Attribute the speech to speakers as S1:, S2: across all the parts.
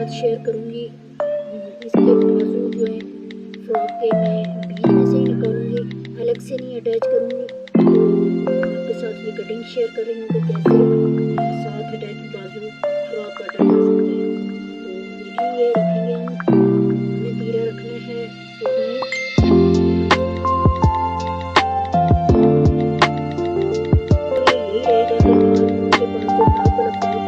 S1: साथ शेयर करूँगी। इसके बाजू जो है फ्रॉक के मैं बीच में से ही निकालूंगी, अलग से नहीं अटैच करूँगी। तो आपके साथ ये कटिंग शेयर कर रही हूँ कि कैसे साथ अटैच बाजू फ्रॉक काटा जा सकता है। तो देखिए ये रखेंगे हमने तीरा रखना है तो यही रहेगा कि आपके पास जो नाप लगता है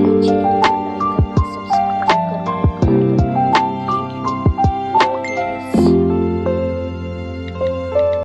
S1: अच्छी